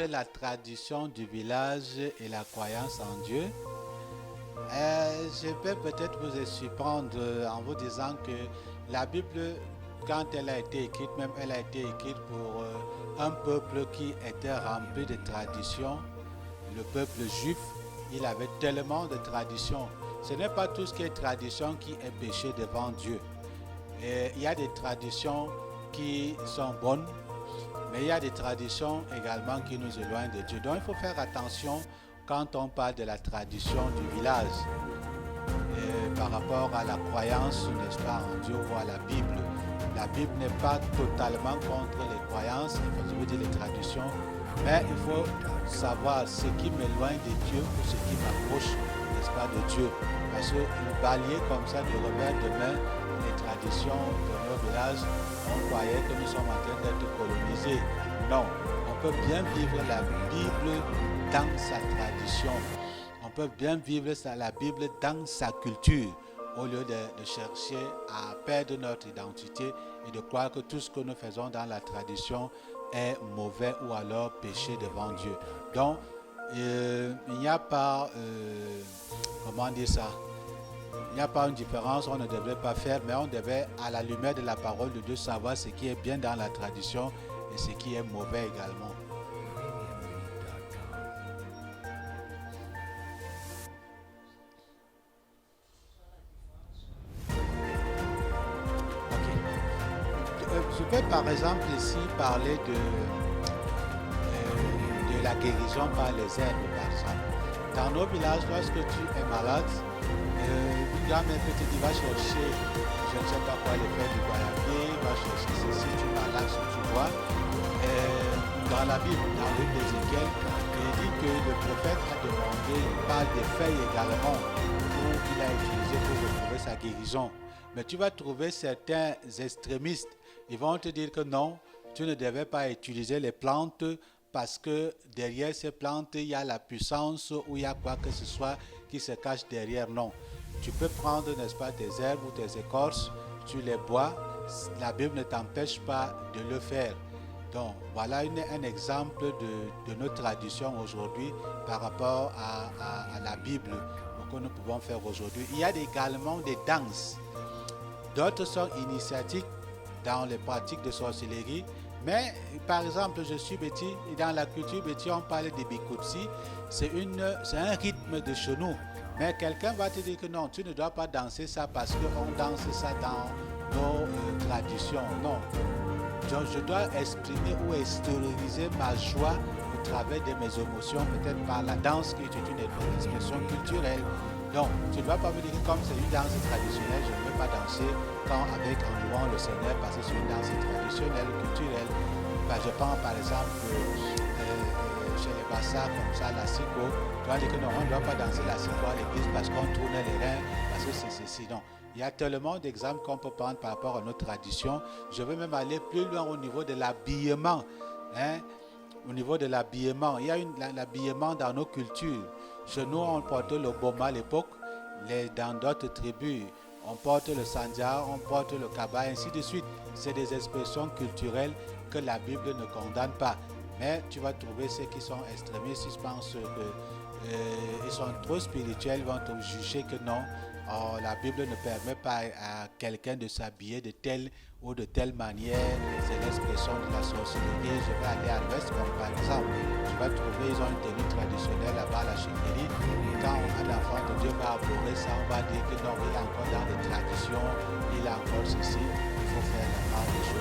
entre la tradition du village et la croyance en Dieu, je peux peut-être vous surprendre en vous disant que la Bible, quand elle a été écrite, même elle a été écrite pour un peuple qui était rempli de traditions. Le peuple juif, il avait tellement de traditions. Ce n'est pas tout ce qui est tradition qui est péché devant Dieu. Et il y a des traditions qui sont bonnes, mais il y a des traditions également qui nous éloignent de Dieu. Donc il faut faire attention quand on parle de la tradition du village par rapport à la croyance, n'est-ce pas, en Dieu ou à la Bible. La Bible n'est pas totalement contre les croyances, je veux dire les traditions, mais il faut savoir ce qui m'éloigne de Dieu ou ce qui m'approche, n'est-ce pas, de Dieu. Parce que balayer comme ça de revers de main les traditions de nos villages, on croyait que nous sommes en train d'être colonisés. Non, on peut bien vivre la Bible dans sa tradition. On peut bien vivre la Bible dans sa culture au lieu de chercher à perdre notre identité et de croire que tout ce que nous faisons dans la tradition est mauvais ou alors péché devant Dieu. Donc, il n'y a pas, comment dire ça, il n'y a pas une différence, on ne devrait pas faire, mais on devait, à la lumière de la parole de Dieu, savoir ce qui est bien dans la tradition et ce qui est mauvais également. Je peux par exemple ici parler de la guérison par les herbes, par exemple. Dans nos villages, lorsque tu es malade, une grand-mère peut te dire, va chercher, je ne sais pas quoi, les feuilles du guayabier, va chercher ceci, tu malaxes, tu vois. Dans la Bible, dans le livre d'Ézéchiel, il dit que le prophète a demandé, il parle des feuilles également, où il a utilisé pour retrouver sa guérison. Mais tu vas trouver certains extrémistes, ils vont te dire que non, tu ne devais pas utiliser les plantes parce que derrière ces plantes, il y a la puissance ou il y a quoi que ce soit qui se cache derrière. Non, tu peux prendre, n'est-ce pas, tes herbes ou tes écorces, tu les bois, la Bible ne t'empêche pas de le faire. Donc, voilà un exemple de nos traditions aujourd'hui par rapport à la Bible que nous pouvons faire aujourd'hui. Il y a également des danses. D'autres sont initiatiques dans les pratiques de sorcellerie. Mais, par exemple, je suis Betty, et dans la culture Betty, on parle de Bikutsi. C'est un rythme de chez nous. Mais quelqu'un va te dire que non, tu ne dois pas danser ça parce qu'on danse ça dans nos traditions. Non. Donc, je dois exprimer ou extérioriser ma joie au travers de mes émotions, peut-être par la danse qui est une expression culturelle. Donc, tu ne dois pas me dire que comme c'est une danse traditionnelle, je ne veux pas danser en louant le Seigneur parce que c'est une danse traditionnelle, culturelle. Ben, je pense par exemple chez les Bassas comme ça, la Siko, tu vas dire que non, on ne doit pas danser la Siko à l'église parce qu'on tourne les reins, parce que c'est ceci. Non. Il y a tellement d'exemples qu'on peut prendre par rapport à nos traditions. Je veux même aller plus loin au niveau de l'habillement. Au niveau de l'habillement, il y a l'habillement dans nos cultures. Chez nous, on portait le boma à l'époque. Dans d'autres tribus, on porte le sandia, on porte le kaba, ainsi de suite. C'est des expressions culturelles que la Bible ne condamne pas. Mais tu vas trouver ceux qui sont extrémistes, ils pensent qu'ils sont trop spirituels, ils vont te juger que non. La Bible ne permet pas à quelqu'un de s'habiller de telle ou de telle manière. C'est l'expression de la sorcellerie. Je vais aller à l'ouest, comme par exemple, tu vas trouver, ils ont une tenue traditionnelle là-bas à la chefferie. Quand un enfant de Dieu va aborder ça, on va dire que non, il est encore dans les traditions, il a encore ceci, il faut faire la part des choses.